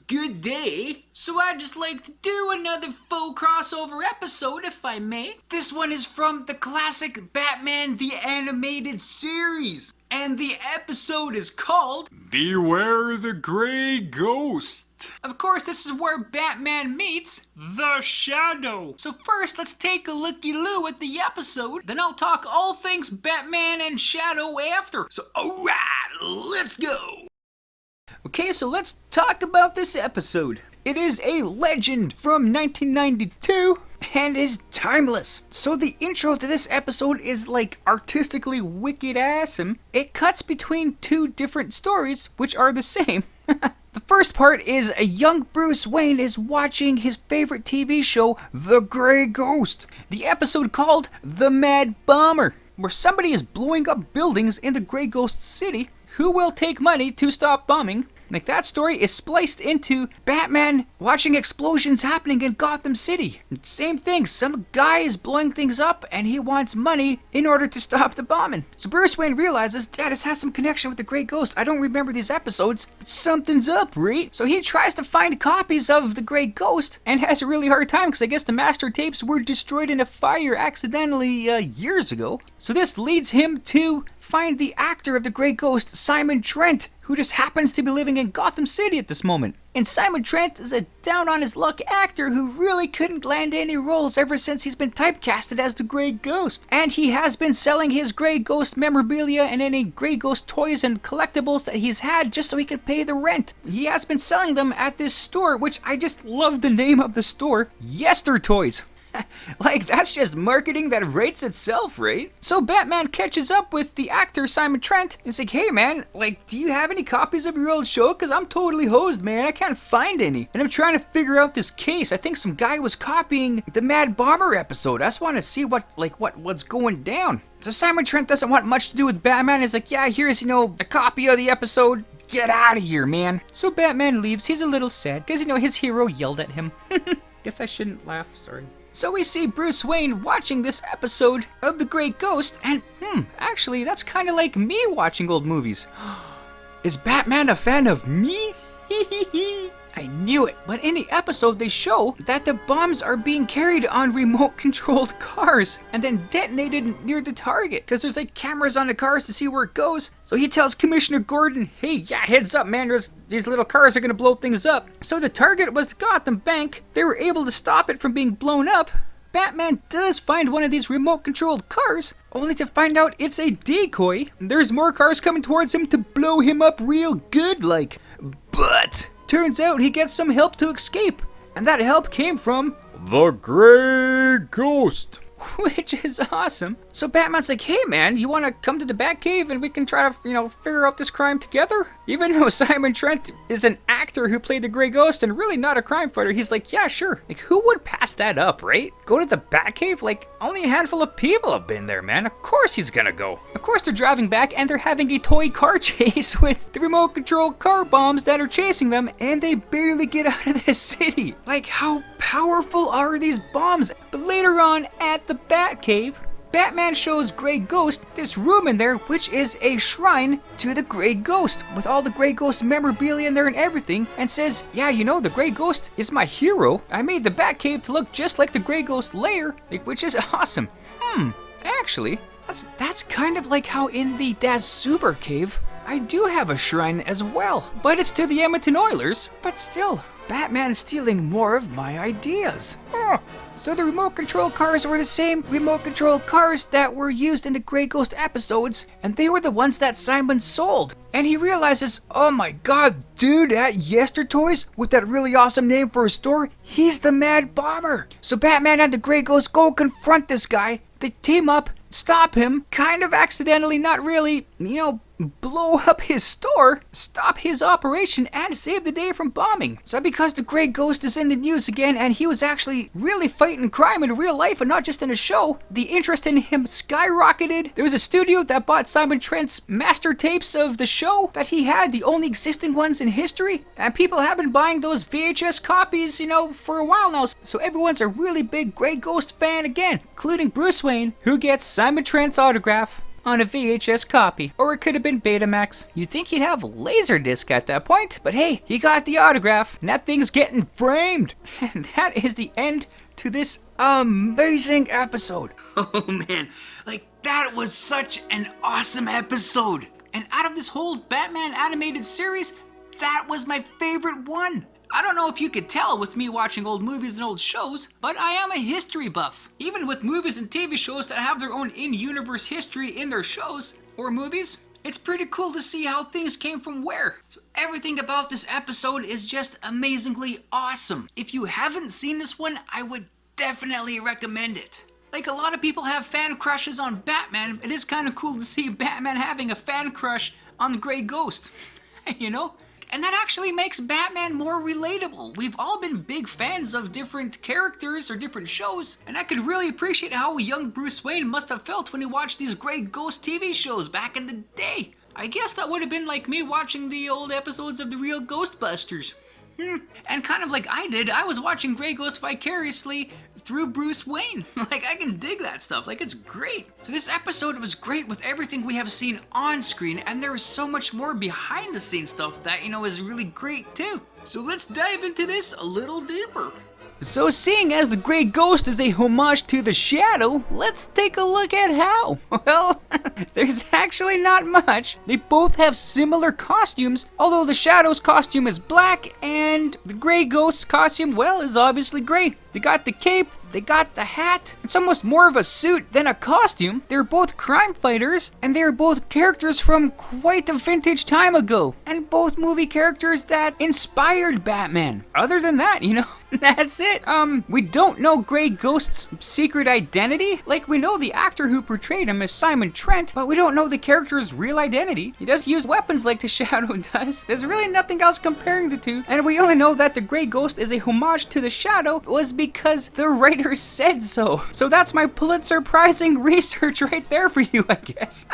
Good day. So I'd just like to do another faux crossover episode, if I may. This one is from the classic Batman the Animated Series. And the episode is called Beware the Gray Ghost. Of course, this is where Batman meets The Shadow. So first, let's take a looky-loo at the episode. Then I'll talk all things Batman and Shadow after. So alright, let's go. Okay, so let's talk about this episode. It is a legend from 1992 and is timeless. So the intro to this episode is like artistically wicked awesome. It cuts between two different stories, which are the same. The first part is a young Bruce Wayne is watching his favorite TV show, The Gray Ghost. The episode called The Mad Bomber, where somebody is blowing up buildings in the Gray Ghost City. Who will take money to stop bombing? Like, that story is spliced into Batman watching explosions happening in Gotham City. Same thing, some guy is blowing things up and he wants money in order to stop the bombing. So Bruce Wayne realizes that this has some connection with the Grey Ghost. I don't remember these episodes, but something's up, right? So he tries to find copies of the Grey Ghost and has a really hard time because I guess the master tapes were destroyed in a fire accidentally years ago. So this leads him to find the actor of the Grey Ghost, Simon Trent, who just happens to be living in Gotham City at this moment. And Simon Trent is a down-on-his-luck actor who really couldn't land any roles ever since he's been typecasted as the Grey Ghost. And he has been selling his Grey Ghost memorabilia and any Grey Ghost toys and collectibles that he's had just so he could pay the rent. He has been selling them at this store, which I just love the name of the store, Yester Toys. Like, that's just marketing that writes itself, right? So Batman catches up with the actor Simon Trent and is like, hey man, like, do you have any copies of your old show? Cause I'm totally hosed, man. I can't find any. And I'm trying to figure out this case. I think some guy was copying the Mad Bomber episode. I just want to see what's going down. So Simon Trent doesn't want much to do with Batman. He's like, yeah, here's, a copy of the episode. Get out of here, man. So Batman leaves. He's a little sad because, his hero yelled at him. Guess I shouldn't laugh, sorry. So we see Bruce Wayne watching this episode of The Grey Ghost, and actually that's kind of like me watching old movies. Is Batman a fan of me? I knew it. But in the episode they show that the bombs are being carried on remote-controlled cars and then detonated near the target because there's like cameras on the cars to see where it goes. So he tells Commissioner Gordon, hey, yeah, heads up, man, these little cars are gonna blow things up. So the target was the Gotham Bank. They were able to stop it from being blown up. Batman does find one of these remote-controlled cars, only to find out it's a decoy. There's more cars coming towards him to blow him up real good, like. But turns out he gets some help to escape, and that help came from The Gray Ghost. which is awesome. So Batman's like, hey man, you want to come to the Batcave and we can try to, figure out this crime together? Even though Simon Trent is an actor who played the Grey Ghost and really not a crime fighter, he's like, yeah, sure. Like, who would pass that up, right? Go to the Batcave? Like, only a handful of people have been there, man. Of course he's gonna go. Of course they're driving back and they're having a toy car chase with the remote control car bombs that are chasing them, and they barely get out of the city. Like, how powerful are these bombs? But later on at the Batcave, Batman shows Grey Ghost this room in there, which is a shrine to the Grey Ghost, with all the Grey Ghost memorabilia in there and everything, and says, yeah, the Grey Ghost is my hero. I made the Batcave to look just like the Grey Ghost lair, which is awesome. Actually, that's kind of like how in the TAS Super Cave, I do have a shrine as well, but it's to the Edmonton Oilers. But still, Batman's stealing more of my ideas. So the remote control cars were the same remote control cars that were used in the Grey Ghost episodes, and they were the ones that Simon sold. And he realizes, oh my god, dude, at Yester Toys, with that really awesome name for a store, he's the Mad Bomber. So Batman and the Grey Ghost go confront this guy. They team up, stop him, kind of accidentally, not really, blow up his store, stop his operation, and save the day from bombing. So because the Grey Ghost is in the news again, and he was actually really fighting crime in real life and not just in a show, the interest in him skyrocketed. There was a studio that bought Simon Trent's master tapes of the show that he had, the only existing ones in history, and people have been buying those VHS copies, for a while now. So everyone's a really big Grey Ghost fan again, including Bruce Wayne, who gets Simon Trent's autograph. on a VHS copy. Or it could have been Betamax. You'd think he'd have Laserdisc at that point, but hey, he got the autograph, and that thing's getting framed. And that is the end to this amazing episode. Oh man, like that was such an awesome episode. And out of this whole Batman animated series, that was my favorite one. I don't know if you could tell with me watching old movies and old shows, but I am a history buff. Even with movies and TV shows that have their own in-universe history in their shows or movies, it's pretty cool to see how things came from where. So everything about this episode is just amazingly awesome. If you haven't seen this one, I would definitely recommend it. Like, a lot of people have fan crushes on Batman. It is kind of cool to see Batman having a fan crush on the Grey Ghost, you know? And that actually makes Batman more relatable. We've all been big fans of different characters or different shows, and I could really appreciate how young Bruce Wayne must have felt when he watched these Grey Ghost TV shows back in the day. I guess that would have been like me watching the old episodes of The Real Ghostbusters. And kind of like I did, I was watching Grey Ghost vicariously through Bruce Wayne. Like, I can dig that stuff. Like, it's great. So this episode was great with everything we have seen on screen, and there is so much more behind the scenes stuff that, you know, is really great too. So let's dive into this a little deeper. So seeing as the Grey Ghost is a homage to the Shadow, let's take a look at how. Well, there's actually not much. They both have similar costumes, although the Shadow's costume is black and the Grey Ghost's costume, well, is obviously gray. They got the cape, they got the hat. It's almost more of a suit than a costume. They're both crime fighters, and they're both characters from quite a vintage time ago. And both movie characters that inspired Batman. Other than that, you know, that's it. We don't know Grey Ghost's secret identity. Like, we know the actor who portrayed him as Simon Trent, but we don't know the character's real identity. He does use weapons like the Shadow does. There's really nothing else comparing the two. And we only know that the Grey Ghost is a homage to the Shadow was because the writer said so. So that's my Pulitzer Prizing research right there for you, I guess.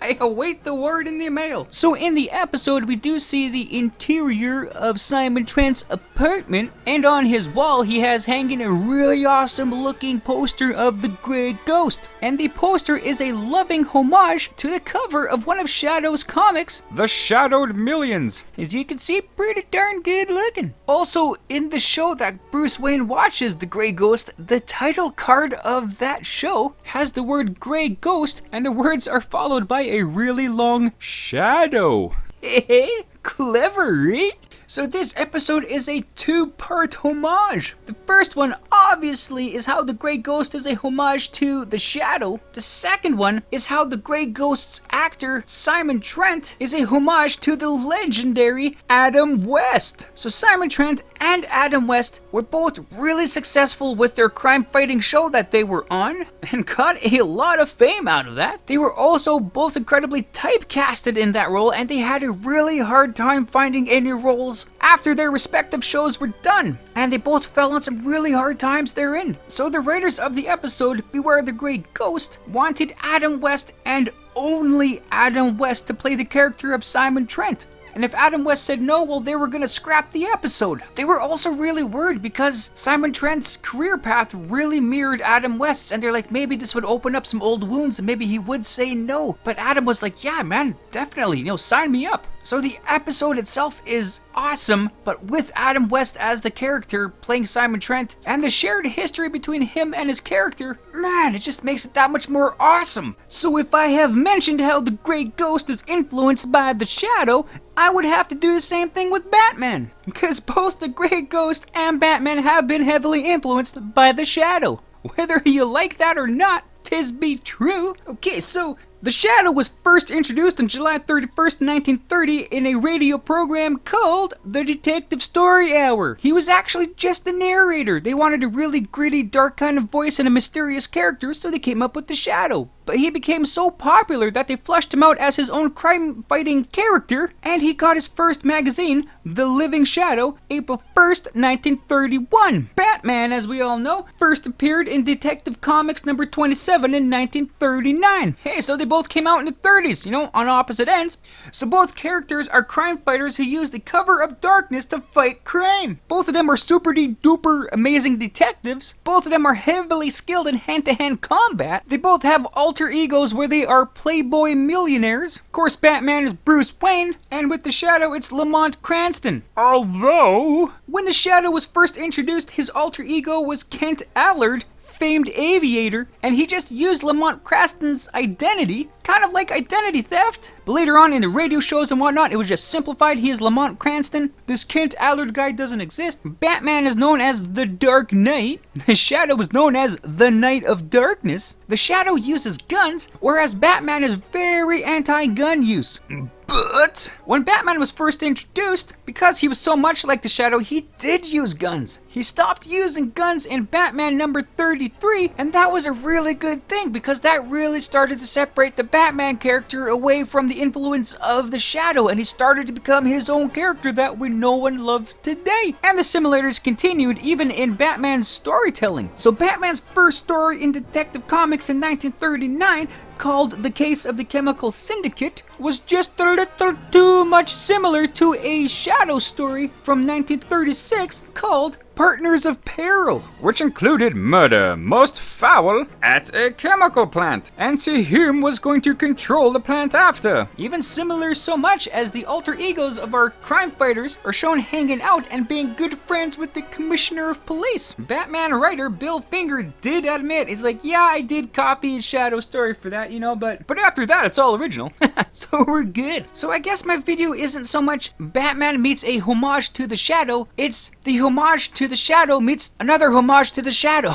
I await the word in the mail. So in the episode, we do see the interior of Simon Trent's apartment, and on his wall, he has hanging a really awesome looking poster of the Grey Ghost. And the poster is a loving homage to the cover of one of Shadow's comics, The Shadowed Millions. As you can see, pretty darn good looking. Also, in the show that Bruce Wayne watches, The Grey Ghost, the title card of that show has the word Grey Ghost, and the words are followed by a really long shadow. Hey, clever, right? So this episode is a two-part homage. The first one obviously is how the Grey Ghost is a homage to the Shadow. The second one is how the Grey Ghost's actor Simon Trent is a homage to the legendary Adam West. So Simon Trent and Adam West were both really successful with their crime-fighting show that they were on and got a lot of fame out of that. They were also both incredibly typecasted in that role, and they had a really hard time finding any roles after their respective shows were done, and they both fell on some really hard times therein. So the writers of the episode Beware the Grey Ghost wanted Adam West and only Adam West to play the character of Simon Trent. And if Adam West said no, well, they were gonna scrap the episode. They were also really worried because Simon Trent's career path really mirrored Adam West's, and they're like, maybe this would open up some old wounds and maybe he would say no. But Adam was like, yeah, man, definitely, you know, sign me up. So the episode itself is awesome, but with Adam West as the character playing Simon Trent and the shared history between him and his character, man, it just makes it that much more awesome. So if I have mentioned how the Grey Ghost is influenced by the Shadow, I would have to do the same thing with Batman, because both the Grey Ghost and Batman have been heavily influenced by the Shadow. Whether you like that or not, 'tis be true. Okay, so the Shadow was first introduced on July 31st, 1930 in a radio program called The Detective Story Hour. He was actually just the narrator. They wanted a really gritty, dark kind of voice and a mysterious character, so they came up with the Shadow. But he became so popular that they flushed him out as his own crime-fighting character, and he got his first magazine, The Living Shadow, April 1st, 1931. Batman, as we all know, first appeared in Detective Comics number 27 in 1939. Hey, so they both came out in the 30s, you know, on opposite ends. So both characters are crime fighters who use the cover of darkness to fight crime. Both of them are super duper amazing detectives. Both of them are heavily skilled in hand-to-hand combat. They both have alter egos where they are playboy millionaires. Of course, Batman is Bruce Wayne, and with the Shadow, it's Lamont Cranston. Although, When the Shadow was first introduced, his alter ego was Kent Allard, famed aviator, and he just used Lamont Cranston's identity, kind of like identity theft. But later on in the radio shows and whatnot, it was just simplified. He is Lamont Cranston. This Kent Allard guy doesn't exist. Batman is known as the Dark Knight. The Shadow is known as the Knight of Darkness. The Shadow uses guns, whereas Batman is very anti-gun use. But when Batman was first introduced, because he was so much like the Shadow, he did use guns. He stopped using guns in Batman number 33, and that was a really good thing because that really started to separate the Batman character away from the influence of the Shadow, and he started to become his own character that we know and love today. And the similarities continued even in Batman's storytelling. So Batman's first story in Detective Comics in 1939, called The Case of the Chemical Syndicate, was just a little too much similar to a Shadow story from 1936 called Partners of Peril, which included murder, most foul, at a chemical plant, and to whom was going to control the plant after. even similar so much as the alter egos of our crime fighters are shown hanging out and being good friends with the Commissioner of Police. Batman writer Bill Finger did admit, he's like, yeah, I did copy his Shadow story for that, you know, but after that it's all original. So we're good. So I guess my video isn't so much Batman meets a homage to the Shadow, it's the homage to the Shadow meets another homage to the Shadow.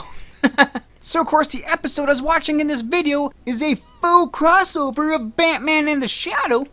So of course the episode I was watching in this video is a faux crossover of Batman and the Shadow,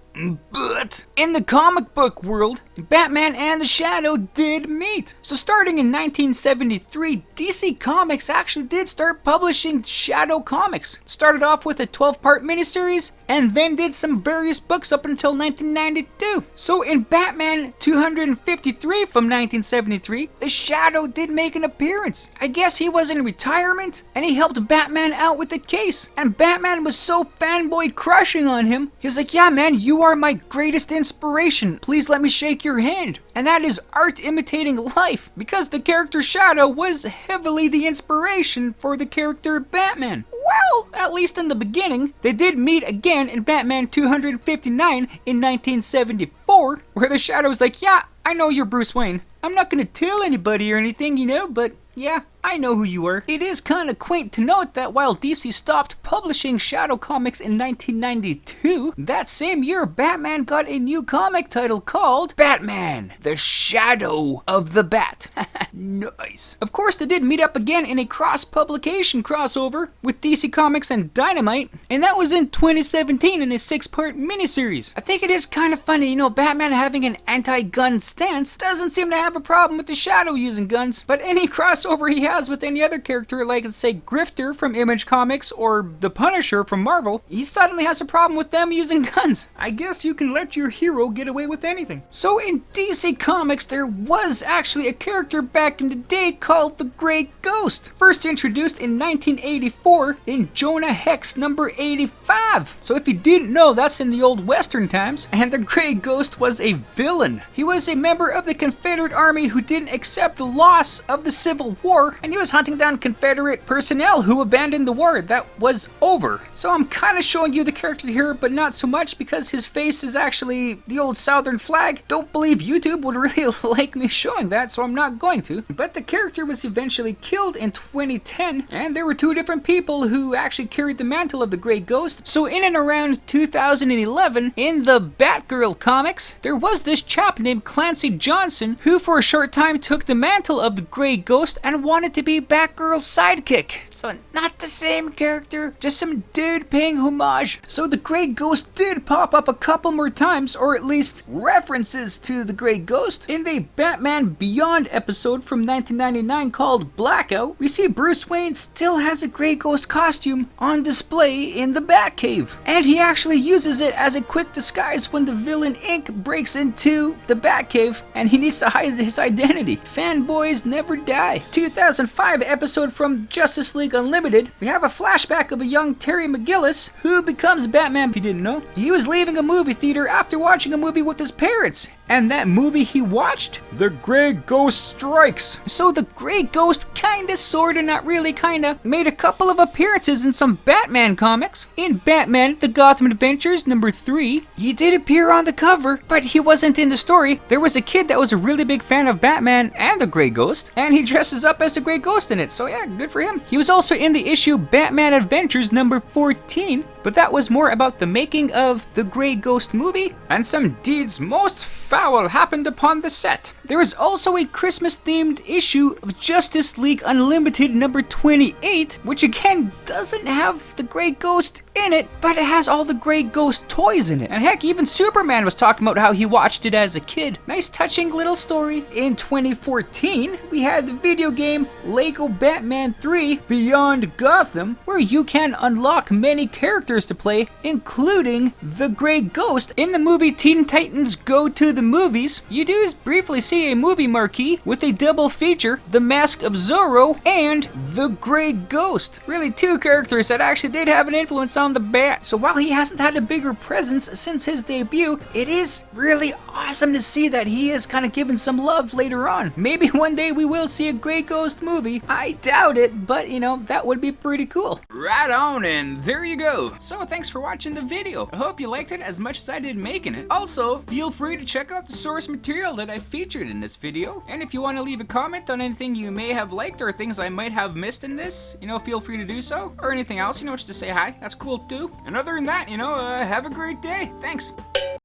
but in the comic book world, Batman and the Shadow did meet. So starting in 1973, DC Comics actually did start publishing Shadow comics. Started off with a 12-part miniseries, and then did some various books up until 1992. So in Batman 253 from 1973, the Shadow did make an appearance. I guess he was in retirement, and he helped Batman out with the case. And Batman was so fanboy crushing on him, he was like, yeah man, you are my greatest inspiration. Please let me shake your hand. And that is art imitating life, because the character Shadow was heavily the inspiration for the character Batman. Well, at least in the beginning. They did meet again in Batman 259 in 1974, where the Shadow was like, yeah, I know you're Bruce Wayne. I'm not gonna tell anybody or anything, you know, but yeah, I know who you are. It is kind of quaint to note that while DC stopped publishing Shadow comics in 1992, that same year Batman got a new comic title called Batman, the Shadow of the Bat. Nice. Of course, they did meet up again in a cross-publication crossover with DC Comics and Dynamite, and that was in 2017 in a 6-part miniseries. I think it is kind of funny, you know, Batman having an anti-gun stance doesn't seem to have a problem with the Shadow using guns, but any crossover he has with any other character, like let's say Grifter from Image Comics or the Punisher from Marvel, he suddenly has a problem with them using guns. I guess you can let your hero get away with anything. So in DC Comics, there was actually a character back in the day called the Grey Ghost, first introduced in 1984 in Jonah Hex number 85. So if you didn't know, that's in the old Western times, and the Grey Ghost was a villain. He was a member of the Confederate Army who didn't accept the loss of the Civil War, and he was hunting down Confederate personnel who abandoned the war that was over. So I'm kind of showing you the character here, but not so much because his face is actually the old Southern flag. Don't believe YouTube would really like me showing that, so I'm not going to. But the character was eventually killed in 2010, and there were two different people who actually carried the mantle of the Grey Ghost. So in and around 2011, in the Batgirl comics, there was this chap named Clancy Johnson who for a short time took the mantle of the Grey Ghost and wanted to be Batgirl's sidekick. So not the same character, just some dude paying homage. So the Grey Ghost did pop up a couple more times, or at least references to the Grey Ghost. In the Batman Beyond episode from 1999 called Blackout, we see Bruce Wayne still has a Grey Ghost costume on display in the Batcave. And he actually uses it as a quick disguise when the villain Inc. breaks into the Batcave and he needs to hide his identity. Fanboys never die. 2000 2005 episode from Justice League Unlimited, we have a flashback of a young Terry McGillis who becomes Batman. If you didn't know, he was leaving a movie theater after watching a movie with his parents. And that movie he watched? The Grey Ghost Strikes. So the Grey Ghost kinda, sorta, not really kinda, made a couple of appearances in some Batman comics. In Batman The Gotham Adventures #3, he did appear on the cover, but he wasn't in the story. There was a kid that was a really big fan of Batman and the Grey Ghost, and he dresses up as the Grey Ghost in it, so yeah, good for him. He was also in the issue Batman Adventures #14, but that was more about the making of the Grey Ghost movie. And some deeds most foul happened upon the set. There is also a Christmas-themed issue of Justice League Unlimited #28, which again doesn't have the Grey Ghost in it, but it has all the Grey Ghost toys in it. And heck, even Superman was talking about how he watched it as a kid. Nice touching little story. In 2014, we had the video game Lego Batman 3 Beyond Gotham, where you can unlock many characters to play, including the Grey Ghost. In the movie Teen Titans Go to the Movies, you do briefly see a movie marquee with a double feature, The Mask of Zorro and the Grey Ghost. Really two characters that actually did have an influence on the Bat. So while he hasn't had a bigger presence since his debut, it is really awesome to see that he is kind of given some love later on. Maybe one day we will see a Grey Ghost movie. I doubt it, but you know, that would be pretty cool. Right on, and there you go. So thanks for watching the video. I hope you liked it as much as I did making it. Also, feel free to check out the source material that I featured in this video. And if you want to leave a comment on anything you may have liked or things I might have missed in this, you know, feel free to do so. Or anything else, you know, just to say hi. That's cool too. And other than that, you know, have a great day. Thanks.